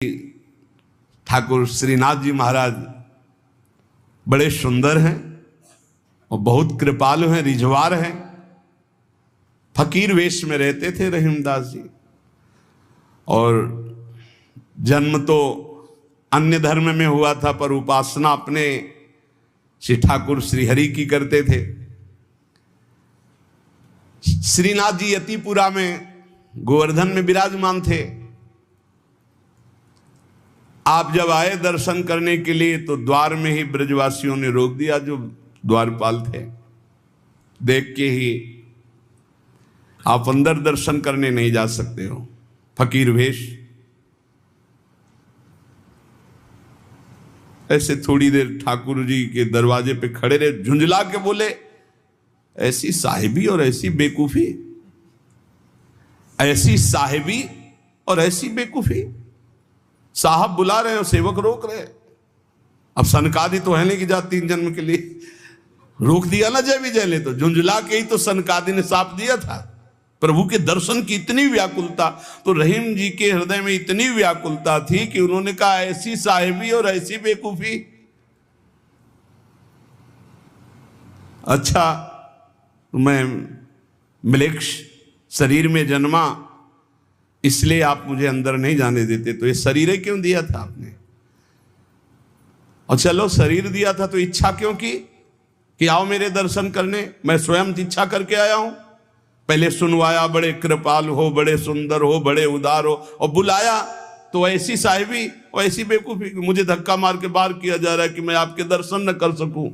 ठाकुर श्रीनाथ जी महाराज बड़े सुंदर हैं और बहुत कृपालु हैं, रिझवार हैं। फकीर वेश में रहते थे रहीमदास जी, और जन्म तो अन्य धर्म में हुआ था पर उपासना अपने श्री ठाकुर श्रीहरि की करते थे। श्रीनाथ जी यतिपुरा में गोवर्धन में विराजमान थे। आप जब आए दर्शन करने के लिए तो द्वार में ही ब्रजवासियों ने रोक दिया, जो द्वारपाल थे। देख के ही आप अंदर दर्शन करने नहीं जा सकते हो, फकीर वेश। ऐसे थोड़ी देर ठाकुर जी के दरवाजे पे खड़े रहे, झुंझला के बोले, ऐसी साहिबी और ऐसी बेकूफी, ऐसी साहिबी और ऐसी बेकूफी। साहब बुला रहे हैं और सेवक रोक रहे हैं। अब सनकादि तो है नहीं कि जा 3 जन्म के लिए रोक दिया ना जय विजय ने, तो झुंझला के ही तो सनकादि ने साप दिया था। प्रभु के दर्शन की इतनी व्याकुलता, तो रहीम जी के हृदय में इतनी व्याकुलता थी कि उन्होंने कहा, ऐसी साहिबी और ऐसी बेकूफी। अच्छा, मैं म्लेच्छ शरीर में जन्मा, इसलिए आप मुझे अंदर नहीं जाने देते, तो ये शरीर क्यों दिया था आपने? और चलो शरीर दिया था तो इच्छा क्यों की कि आओ मेरे दर्शन करने? मैं स्वयं इच्छा करके आया हूं। पहले सुनवाया, बड़े कृपाल हो, बड़े सुंदर हो, बड़े उदार हो, और बुलाया तो ऐसी साहिबी और ऐसी बेवकूफी, मुझे धक्का मार के बाहर किया जा रहा है कि मैं आपके दर्शन न कर सकूं।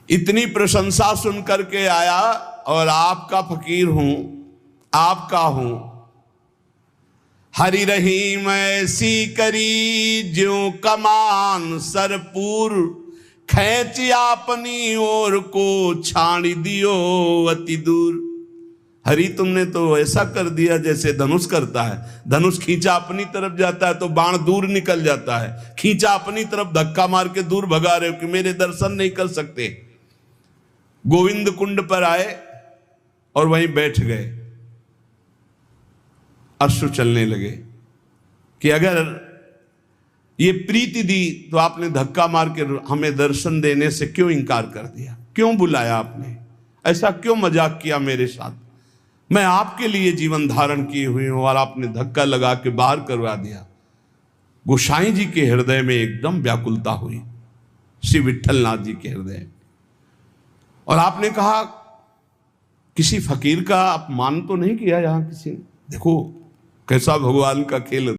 इतनी प्रशंसा सुन करके आया और आपका फकीर हूं, आपका हूं। हरि रहीम ऐसी करी ज्यों कमान सरपुर, खैच अपनी ओर को छाड़ दियो अति दूर। हरि तुमने तो ऐसा कर दिया जैसे धनुष करता है। धनुष खींचा अपनी तरफ जाता है तो बाण दूर निकल जाता है, खींचा अपनी तरफ धक्का मार के दूर भगा रहे हो कि मेरे दर्शन नहीं कर सकते। गोविंद कुंड पर आए और वहीं बैठ गए। अश्रु चलने लगे कि अगर ये प्रीति दी तो आपने धक्का मार के हमें दर्शन देने से क्यों इनकार कर दिया? क्यों बुलाया आपने? ऐसा क्यों मजाक किया मेरे साथ? मैं आपके लिए जीवन धारण किए हुए हूं और आपने धक्का लगा के बाहर करवा दिया। गोसाई जी के हृदय में एकदम व्याकुलता हुई, श्री विट्ठलनाथ जी के हृदय। और आपने कहा, किसी फकीर का अपमान तो नहीं किया यहां किसी ने? देखो कैसा भगवान का खेल।